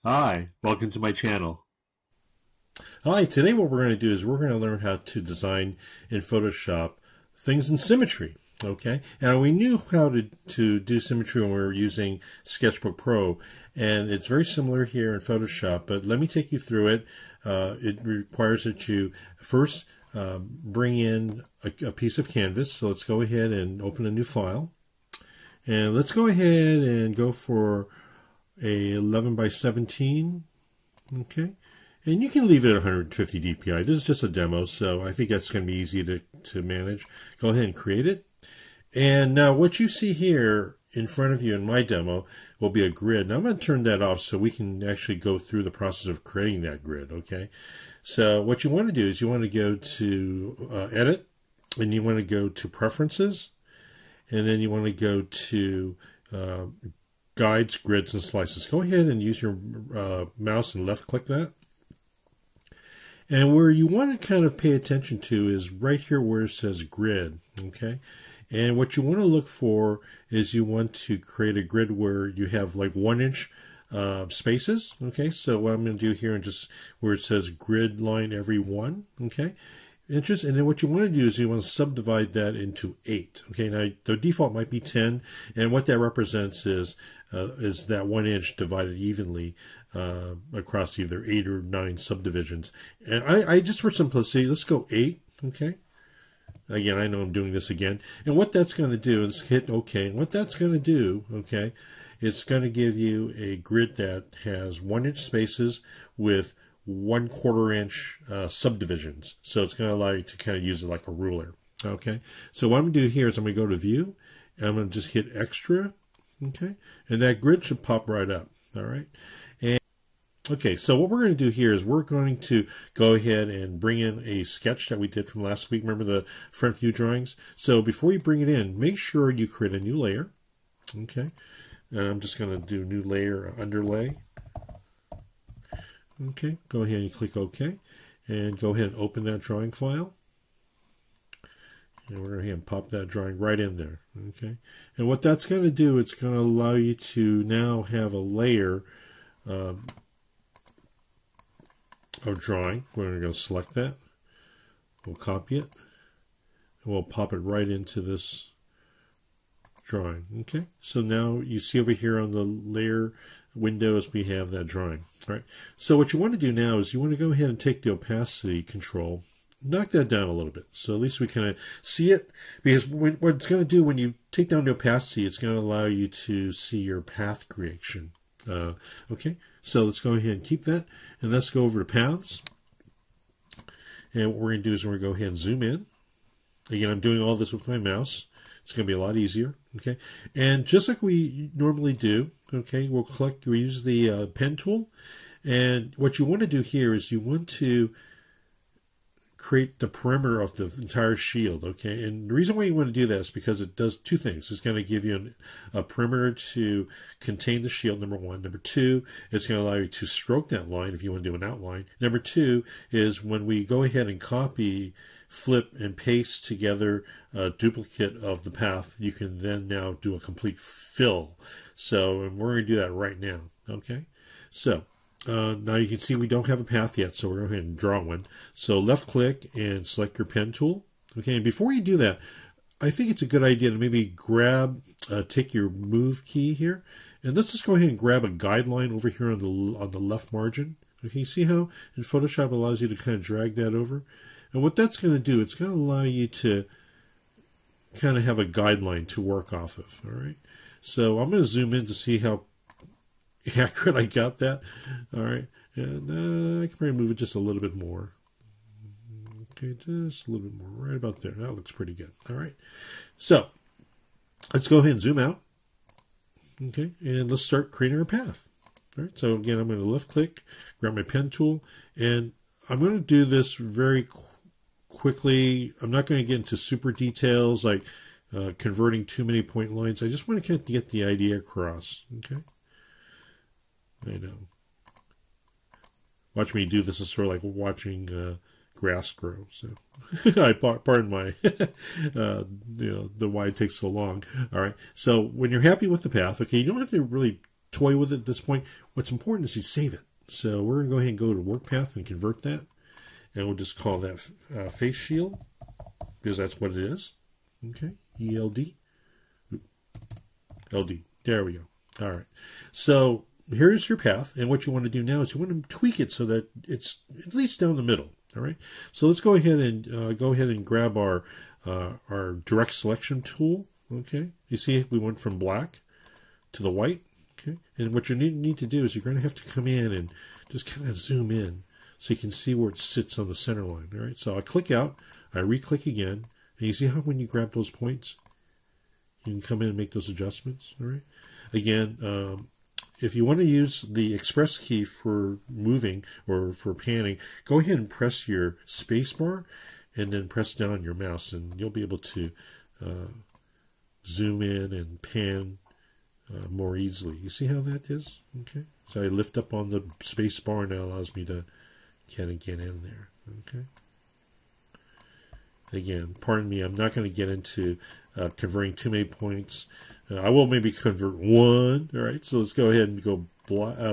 Hi, welcome to my channel. Hi, today what we're going to do is we're going to learn how to design in Photoshop things in Symmetry. Okay, and we knew how to do Symmetry when we were using Sketchbook Pro, and it's very similar here in Photoshop, but let me take you through it. It requires that you first bring in a piece of canvas. So let's go ahead and open a new file. And let's go ahead and go for a 11 by 17. Okay. And you can leave it at 150 dpi. This is just a demo, so I think that's going to be easy to manage. Go ahead and create it. And now what you see here in front of you in my demo will be a grid. Now I'm going to turn that off so we can actually go through the process of creating that grid, okay? So what you want to do is you want to go to Edit, and you want to go to Preferences, and then you want to go to Guides, Grids, and Slices. Go ahead and use your mouse and left-click that. And where you want to kind of pay attention to is right here where it says Grid, okay? And what you want to look for is you want to create a grid where you have like 1-inch spaces, okay? So what I'm going to do here, and just where it says grid line every one, okay? And then what you want to do is you want to subdivide that into 8. Okay, now the default might be 10, and what that represents is that 1 inch divided evenly across either 8 or 9 subdivisions. And I just for simplicity, let's go 8. Okay. Again, I know I'm doing this again. And what that's going to do is hit OK. And what that's going to do, okay, it's going to give you a grid that has 1-inch spaces with 1/4 inch subdivisions. So it's going to allow you to kind of use it like a ruler. Okay. So what I'm going to do here is I'm going to go to View, and I'm going to just hit Extra. Okay. And that grid should pop right up. All right. And okay, so what we're going to do here is we're going to go ahead and bring in a sketch that we did from last week. Remember the front view drawings? So before you bring it in, make sure you create a new layer. Okay. And I'm just going to do new layer, underlay. Okay, go ahead and click OK, and go ahead and open that drawing file. And we're going to pop that drawing right in there. Okay, and what that's going to do, it's going to allow you to now have a layer of drawing. We're going to select that. We'll copy it, and we'll pop it right into this drawing. Okay, so now you see over here on the layer windows we have that drawing. All right, so what you want to do now is you want to go ahead and take the opacity control, knock that down a little bit, so at least we kind of see it, because what it's going to do when you take down the opacity, it's going to allow you to see your path creation. Okay, so let's go ahead and keep that, and let's go over to paths. And what we're going to do is we're going to go ahead and zoom in. Again, I'm doing all this with my mouse. It's going to be a lot easier. Okay, and just like we normally do, okay, we use the pen tool, and what you want to do here is you want to create the perimeter of the entire shield. Okay, and the reason why you want to do that is because it does two things. It's going to give you a perimeter to contain the shield, number one. Number two, it's going to allow you to stroke that line if you want to do an outline. Number two is when we go ahead and copy, flip, and paste together a duplicate of the path, you can then now do a complete fill. So, and we're going to do that right now. Okay, so now you can see we don't have a path yet, so we're going to go ahead and draw one. So left click and select your pen tool. Okay, and before you do that, I think it's a good idea to maybe take your move key here, and let's just go ahead and grab a guideline over here on the left margin. Okay, you see how in Photoshop it allows you to kind of drag that over? And what that's going to do, it's going to allow you to kind of have a guideline to work off of. All right. So I'm going to zoom in to see how accurate I got that. All right. And I can probably move it just a little bit more. Okay, just a little bit more. Right about there. That looks pretty good. All right. So let's go ahead and zoom out. Okay. And let's start creating our path. All right. So again, I'm going to left click, grab my pen tool, and I'm going to do this very quickly. I'm not going to get into super details like converting too many point lines. I just want to kind of get the idea across. Okay. I know. Watch me do this is sort of like watching grass grow. So, pardon my, the why it takes so long. All right. So when you're happy with the path, okay, you don't have to really toy with it at this point. What's important is you save it. So we're going to go ahead and go to work path and convert that. And we'll just call that face shield, because that's what it is. Okay, ELD. LD. There we go. All right. So here's your path. And what you want to do now is you want to tweak it so that it's at least down the middle. All right. So let's go ahead and grab our direct selection tool. Okay. You see we went from black to the white. Okay. And what you need to do is you're going to have to come in and just kind of zoom in so you can see where it sits on the center line. All right. So I click out, I re-click again, and you see how when you grab those points, you can come in and make those adjustments. All right. Again, if you want to use the express key for moving or for panning, go ahead and press your space bar and then press down on your mouse, and you'll be able to zoom in and pan more easily. You see how that is? Okay. So I lift up on the space bar, and that allows me to kind of get in there. Okay. Again, pardon me, I'm not going to get into converting too many points. I will maybe convert one. All right, so let's go ahead and go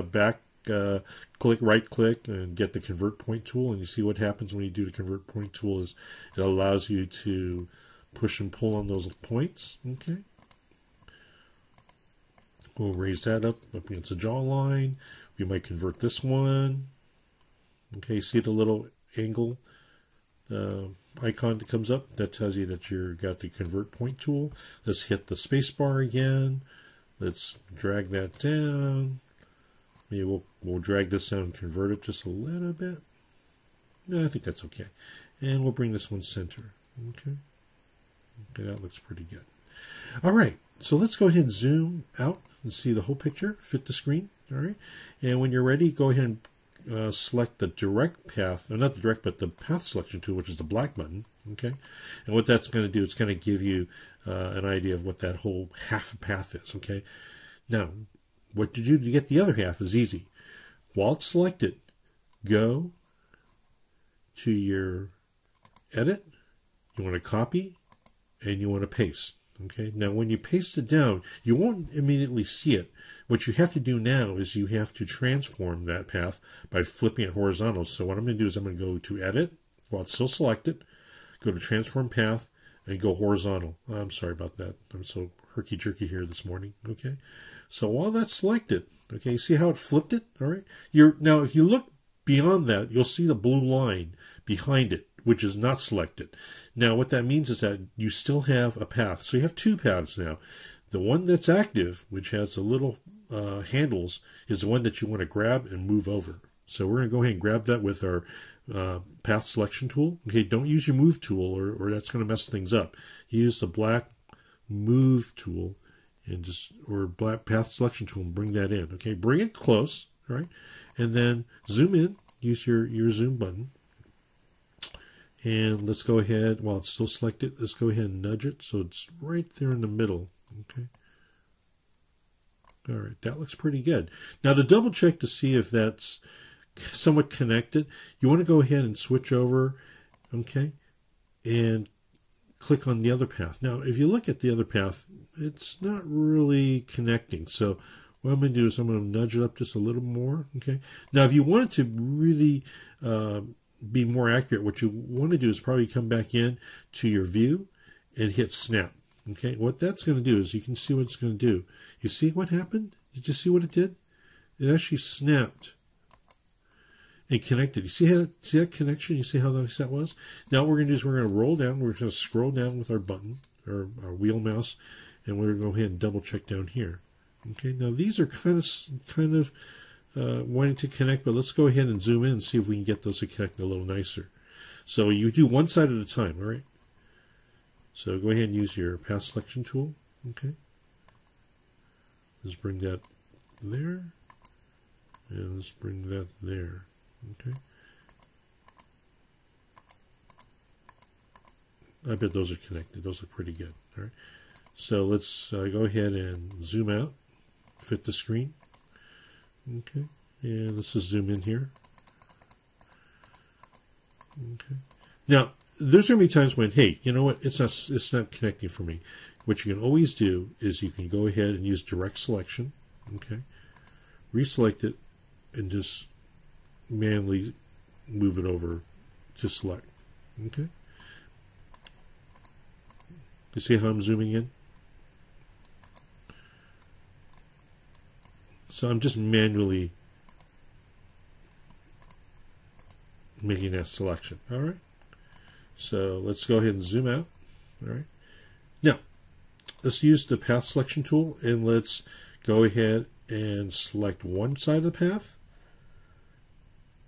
back, right click, and get the convert point tool. And you see what happens when you do the convert point tool is it allows you to push and pull on those points. Okay. We'll raise that up against the jawline. We might convert this one. Okay, see the little angle icon that comes up? That tells you that you've got the convert point tool. Let's hit the space bar again. Let's drag that down. Maybe we'll drag this down and convert it just a little bit. No, I think that's okay. And we'll bring this one center. Okay. Okay, that looks pretty good. All right, so let's go ahead and zoom out and see the whole picture, fit the screen. All right, and when you're ready, go ahead and select the direct path, or not the direct, but the path selection tool, which is the black button. Okay, and what that's going to do, it's going to give you an idea of what that whole half path is. Okay, now what to do to get the other half is easy. While it's selected, go to your edit. You want to copy, and you want to paste. Okay, now when you paste it down, you won't immediately see it. What you have to do now is you have to transform that path by flipping it horizontal. So what I'm going to do is I'm going to go to Edit, while it's still selected, go to Transform Path, and go horizontal. I'm sorry about that. I'm so herky-jerky here this morning. Okay, so while that's selected, okay, see how it flipped it? All right. Now, if you look beyond that, you'll see the blue line behind it, which is not selected. Now, what that means is that you still have a path. So you have two paths now. The one that's active, which has the little handles, is the one that you want to grab and move over. So we're going to go ahead and grab that with our path selection tool. Okay, don't use your move tool or that's going to mess things up. Use the black move tool and or black path selection tool and bring that in. Okay, bring it close, all right, and then zoom in. Use your zoom button. And let's go ahead, while it's still selected, let's go ahead and nudge it so it's right there in the middle. Okay. All right, that looks pretty good. Now to double check to see if that's somewhat connected, you want to go ahead and switch over, okay, and click on the other path. Now, if you look at the other path, it's not really connecting. So what I'm going to do is I'm going to nudge it up just a little more, okay. Now, if you want it to really be more accurate, what you want to do is probably come back in to your view and hit snap. Okay, what that's going to do is you can see what it's going to do. You see what happened? Did you see what it did? It actually snapped and connected. You see that connection? You see how nice that was? Now what we're going to do is we're going to roll down. We're going to scroll down with our button or our wheel mouse, and we're going to go ahead and double check down here. Okay, now these are kind of wanting to connect, but let's go ahead and zoom in and see if we can get those to connect a little nicer. So you do one side at a time, all right? So go ahead and use your path selection tool, okay? Let's bring that there, and let's bring that there, okay? I bet those are connected. Those look pretty good, all right? So let's go ahead and zoom out, fit the screen. Okay, and let's just zoom in here. Okay. Now, there's going to be times when, hey, you know what? It's not connecting for me. What you can always do is you can go ahead and use direct selection. Okay. reselect it, and just manually move it over to select. Okay. You see how I'm zooming in? So I'm just manually making that selection. All right. So let's go ahead and zoom out. All right. Now, let's use the path selection tool, and let's go ahead and select one side of the path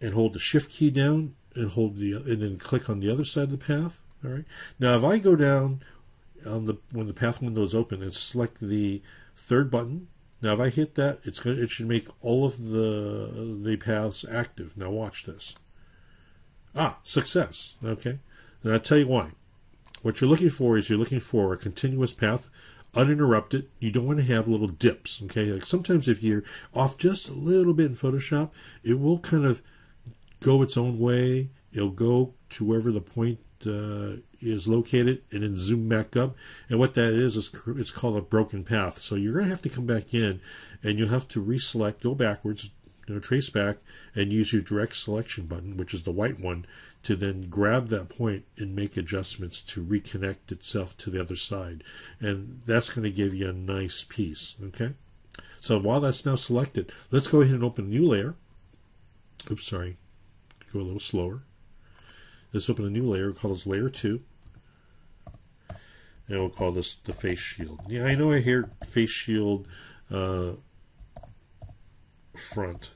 and hold the shift key down and then click on the other side of the path. All right. Now, if I go down on when the path window is open and select the third button, now if I hit that, it should make all of the paths active. Now watch this. Ah, success. Okay. And I'll tell you why. What you're looking for is a continuous path, uninterrupted. You don't want to have little dips. Okay. Like sometimes if you're off just a little bit in Photoshop, it will kind of go its own way. It'll go to wherever the point is located and then zoom back up. And what that is it's called a broken path. So you're going to have to come back in and you'll have to reselect, go backwards, trace back, and use your direct selection button, which is the white one, to then grab that point and make adjustments to reconnect itself to the other side. And that's going to give you a nice piece. Okay. So while that's now selected, let's go ahead and open a new layer. Oops, sorry. Go a little slower. Let's open a new layer. We'll call this layer 2. And we'll call this the face shield. Yeah, I know I hear face shield front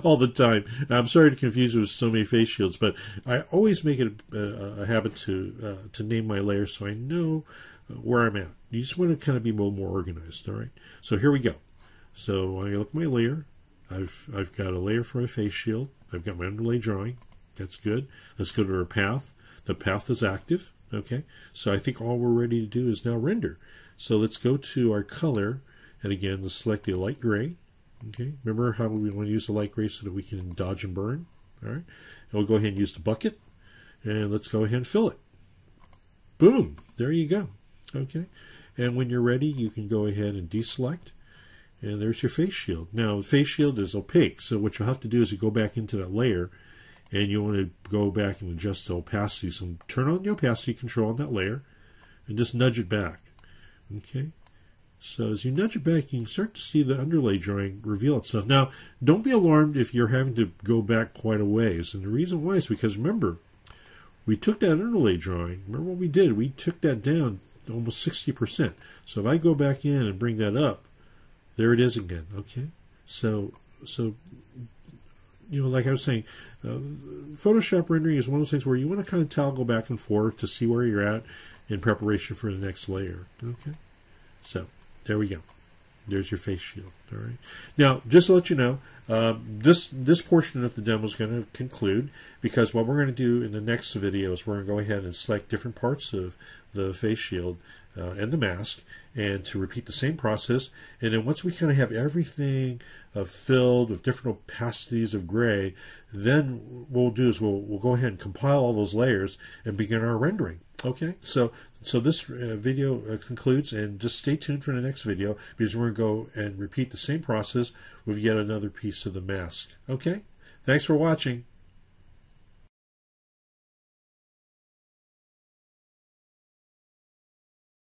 all the time. I'm sorry to confuse you with so many face shields, but I always make it a habit to name my layers so I know where I'm at. You just want to kind of be a little more organized. All right. So here we go. So when I look at my layer, I've got a layer for my face shield. I've got my underlay drawing. That's good. Let's go to our path. The path is active. Okay. So I think all we're ready to do is now render. So let's go to our color, and again, let's select the light gray. Okay. Remember how we want to use the light gray so that we can dodge and burn. All right. And we'll go ahead and use the bucket, and let's go ahead and fill it. Boom. There you go. Okay. And when you're ready, you can go ahead and deselect. And there's your face shield. Now, the face shield is opaque, so what you'll have to do is you go back into that layer, and you want to go back and adjust the opacity. So turn on the opacity control on that layer, and just nudge it back. Okay? So as you nudge it back, you can start to see the underlay drawing reveal itself. Now, don't be alarmed if you're having to go back quite a ways. And the reason why is because, remember, we took that underlay drawing. Remember what we did? We took that down to almost 60%. So if I go back in and bring that up, there it is again. Okay? So like I was saying, Photoshop rendering is one of those things where you want to kind of toggle back and forth to see where you're at in preparation for the next layer. Okay? So there we go. There's your face shield. All right. Now, just to let you know, this portion of the demo is going to conclude, because what we're going to do in the next video is we're going to go ahead and select different parts of the face shield and the mask, and to repeat the same process. And then once we kind of have everything filled with different opacities of gray, then what we'll do is we'll go ahead and compile all those layers and begin our rendering. Okay, so this video concludes, and just stay tuned for the next video, because we're going to go and repeat the same process with yet another piece of the mask. Okay, thanks for watching.